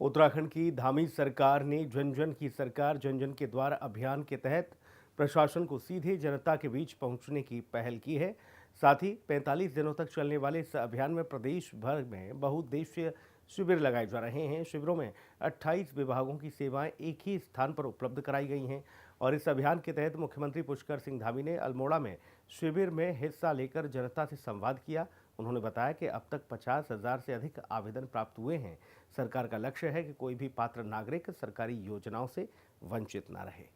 उत्तराखंड की धामी सरकार ने जन जन की सरकार जन जन के द्वार अभियान के तहत प्रशासन को सीधे जनता के बीच पहुंचने की पहल की है। साथ ही 45 दिनों तक चलने वाले इस अभियान में प्रदेश भर में बहुउद्देशीय शिविर लगाए जा रहे हैं। शिविरों में 28 विभागों की सेवाएं एक ही स्थान पर उपलब्ध कराई गई हैं और इस अभियान के तहत मुख्यमंत्री पुष्कर सिंह धामी ने अल्मोड़ा में शिविर में हिस्सा लेकर जनता से संवाद किया। उन्होंने बताया कि अब तक 50,000 से अधिक आवेदन प्राप्त हुए हैं। सरकार का लक्ष्य है कि कोई भी पात्र नागरिक सरकारी योजनाओं से वंचित न रहे।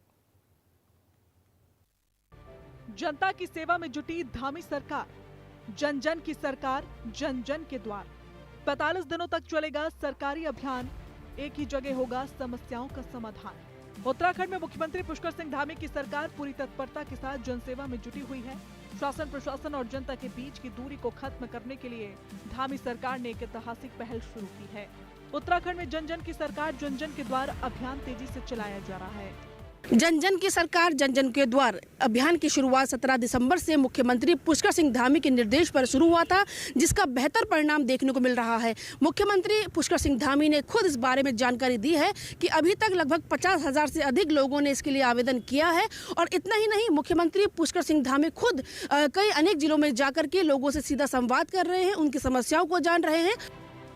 जनता की सेवा में जुटी धामी सरकार, जन जन की सरकार जन जन के द्वार। 45 दिनों तक चलेगा सरकारी अभियान, एक ही जगह होगा समस्याओं का समाधान। उत्तराखंड में मुख्यमंत्री पुष्कर सिंह धामी की सरकार पूरी तत्परता के साथ जनसेवा में जुटी हुई है। शासन प्रशासन और जनता के बीच की दूरी को खत्म करने के लिए धामी सरकार ने एक ऐतिहासिक पहल शुरू की है। उत्तराखंड में जन जन की सरकार जन जन के द्वार अभियान तेजी से चलाया जा रहा है। जन जन की सरकार जन जन के द्वार अभियान की शुरुआत 17 दिसंबर से मुख्यमंत्री पुष्कर सिंह धामी के निर्देश पर शुरू हुआ था, जिसका बेहतर परिणाम देखने को मिल रहा है। मुख्यमंत्री पुष्कर सिंह धामी ने खुद इस बारे में जानकारी दी है कि अभी तक लगभग 50,000 से अधिक लोगों ने इसके लिए आवेदन किया है। और इतना ही नहीं, मुख्यमंत्री पुष्कर सिंह धामी खुद कई अनेक जिलों में जाकर के लोगों से सीधा संवाद कर रहे हैं, उनकी समस्याओं को जान रहे हैं।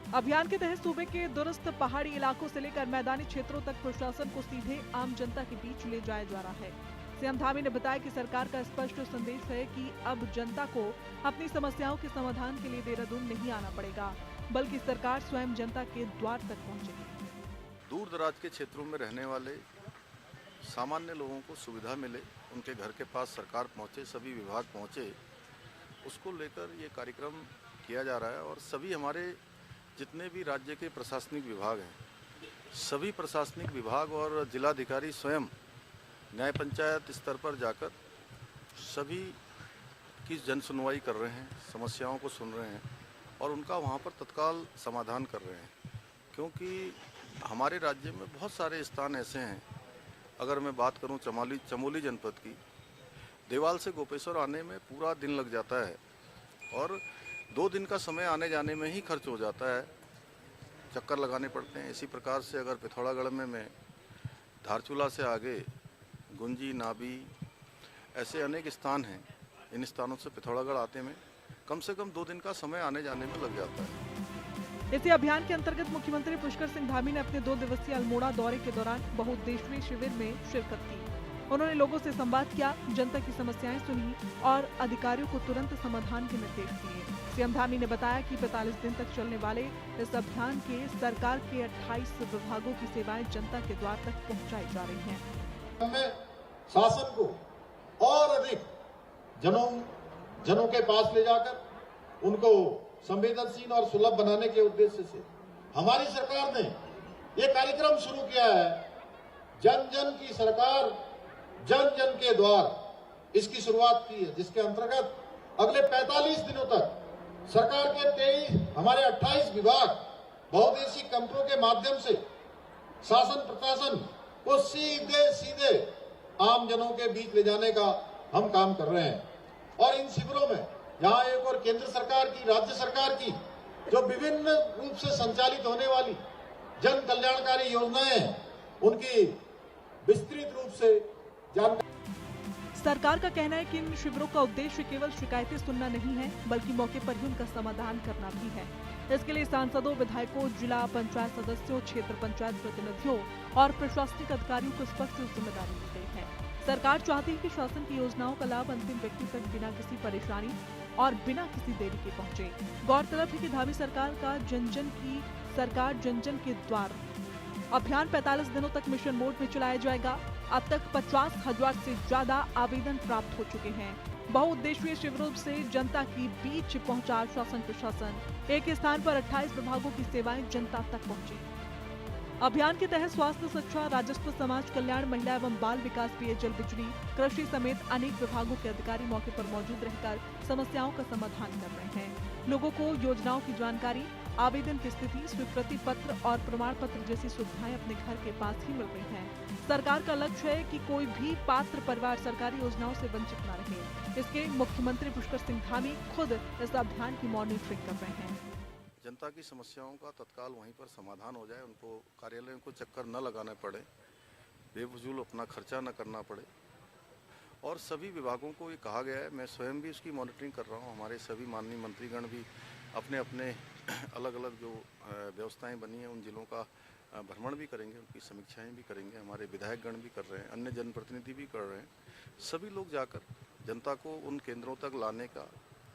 अभियान के तहत सूबे के दूरस्थ पहाड़ी इलाकों से लेकर मैदानी क्षेत्रों तक प्रशासन को सीधे आम जनता के बीच ले जाया जा रहा है। सीएम धामी ने बताया कि सरकार का स्पष्ट संदेश है कि अब जनता को अपनी समस्याओं के समाधान के लिए देहरादून नहीं आना पड़ेगा, बल्कि सरकार स्वयं जनता के द्वार तक पहुंचेगी। दूर दराज के क्षेत्रों में रहने वाले सामान्य लोगों को सुविधा मिले, उनके घर के पास सरकार पहुंचे, सभी विभाग पहुंचे, उसको लेकर ये कार्यक्रम किया जा रहा है। और सभी हमारे जितने भी राज्य के प्रशासनिक विभाग हैं, सभी प्रशासनिक विभाग और जिलाधिकारी स्वयं न्याय पंचायत स्तर पर जाकर सभी की जन सुनवाई कर रहे हैं, समस्याओं को सुन रहे हैं और उनका वहाँ पर तत्काल समाधान कर रहे हैं। क्योंकि हमारे राज्य में बहुत सारे स्थान ऐसे हैं, अगर मैं बात करूँ चमोली जनपद की, देवाल से गोपेश्वर आने में पूरा दिन लग जाता है और 2 दिन का समय आने जाने में ही खर्च हो जाता है, चक्कर लगाने पड़ते हैं। इसी प्रकार से अगर पिथौरागढ़ में मैं धारचूला से आगे गुंजी, नाबी, ऐसे अनेक स्थान हैं, इन स्थानों से पिथौरागढ़ आते में कम से कम 2 दिन का समय आने जाने में लग जाता है। इसी अभियान के अंतर्गत मुख्यमंत्री पुष्कर सिंह धामी ने अपने 2 दिवसीय अल्मोड़ा दौरे के दौरान बहुउद्देशीय शिविर में शिरकत की। उन्होंने लोगों से संवाद किया, जनता की समस्याएं सुनी और अधिकारियों को तुरंत समाधान के निर्देश दिए। सीएम धामी ने बताया कि 45 दिन तक चलने वाले इस अभियान के सरकार के 28 विभागों की सेवाएं जनता के द्वार तक पहुंचाई जा रही हैं। हमें शासन को और अधिक जनों के पास ले जाकर उनको संवेदनशील और सुलभ बनाने के उद्देश्य से हमारी सरकार ने ये कार्यक्रम शुरू किया है, जन जन की सरकार जन जन के द्वार। इसकी शुरुआत की है, जिसके अंतर्गत अगले 45 दिनों तक सरकार के हमारे 28 विभाग बहुउद्देशीय कैंपों के माध्यम से शासन प्रशासन को सीधे आम जनों के बीच ले जाने का हम काम कर रहे हैं। और इन शिविरों में यहाँ एक और केंद्र सरकार की, राज्य सरकार की जो विभिन्न रूप से संचालित होने वाली जन कल्याणकारी योजनाएं हैं, उनकी विस्तृत रूप से जानकारी। सरकार का कहना है कि इन शिविरों का उद्देश्य केवल शिकायतें सुनना नहीं है, बल्कि मौके पर ही उनका समाधान करना भी है। इसके लिए सांसदों, विधायकों, जिला पंचायत सदस्यों, क्षेत्र पंचायत प्रतिनिधियों और प्रशासनिक अधिकारियों को स्पष्ट जिम्मेदारी दी गई है। सरकार चाहती है कि शासन की योजनाओं का लाभ अंतिम व्यक्ति तक बिना किसी परेशानी और बिना किसी देरी के पहुँचे। गौरतलब है कि धामी सरकार का जन जन की सरकार जन जन के द्वार अभियान 45 दिनों तक मिशन मोड में चलाया जाएगा। अब तक 50,000 से ज्यादा आवेदन प्राप्त हो चुके हैं। बहुउद्देशीय शिविरों से जनता के बीच पहुंचा शासन प्रशासन, एक स्थान पर 28 विभागों की सेवाएं जनता तक पहुंची। अभियान के तहत स्वास्थ्य, शिक्षा, राजस्व, समाज कल्याण, महिला एवं बाल विकास, पेयजल, बिजली, कृषि समेत अनेक विभागों के अधिकारी मौके पर मौजूद रहकर समस्याओं का समाधान कर रहे हैं। लोगों को योजनाओं की जानकारी, आवेदन की स्थिति, स्वीकृति पत्र और प्रमाण पत्र जैसी सुविधाएं अपने घर के पास ही मिल रही हैं। सरकार का लक्ष्य है कि कोई भी पात्र परिवार सरकारी योजनाओं से वंचित न रहे। इसके मुख्यमंत्री पुष्कर सिंह धामी खुद इस अभियान की मॉनिटरिंग कर रहे हैं। जनता की समस्याओं का तत्काल वहीं पर समाधान हो जाए, उनको कार्यालयों को चक्कर न लगाने पड़े, बेफजूल अपना खर्चा न करना पड़े। और सभी विभागों को ये कहा गया है, मैं स्वयं भी उसकी मॉनिटरिंग कर रहा हूँ, हमारे सभी माननीय मंत्रीगण भी अपने अपने अलग अलग जो व्यवस्थाएं बनी हैं उन जिलों का भ्रमण भी करेंगे, उनकी समीक्षाएं भी करेंगे, हमारे विधायकगण भी कर रहे हैं, अन्य जनप्रतिनिधि भी कर रहे हैं। सभी लोग जाकर जनता को उन केंद्रों तक लाने का,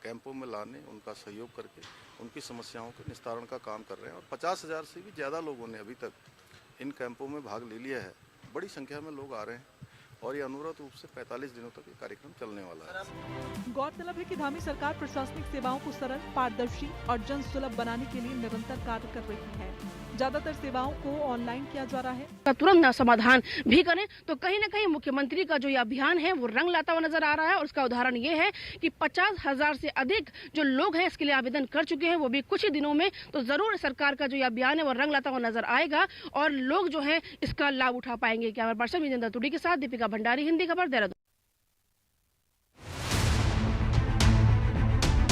कैंपों में लाने, उनका सहयोग करके उनकी समस्याओं के निस्तारण का काम कर रहे हैं। और 50,000 से भी ज़्यादा लोगों ने अभी तक इन कैंपों में भाग ले लिया है। बड़ी संख्या में लोग आ रहे हैं और ये अनवरत रूप से 45 दिनों तक ये कार्यक्रम चलने वाला है। गौरतलब है कि धामी सरकार प्रशासनिक सेवाओं को सरल, पारदर्शी और जन सुलभ बनाने के लिए निरंतर कार्य कर रही है। ज्यादातर सेवाओं को ऑनलाइन किया जा रहा है। का तुरंत समाधान भी करें तो कहीं न कहीं मुख्यमंत्री का जो ये अभियान है वो रंग लाता हुआ नजर आ रहा है। और उसका उदाहरण ये है कि 50,000 से अधिक जो लोग हैं इसके लिए आवेदन कर चुके हैं, वो भी कुछ ही दिनों में। तो जरूर सरकार का जो ये अभियान है वो रंग लाता हुआ नजर आएगा और लोग जो है इसका लाभ उठा पाएंगे। कैमरा पर्सन विजेंद्र तुड़ी के साथ दीपिका भंडारी, हिंदी खबर, देहरादून।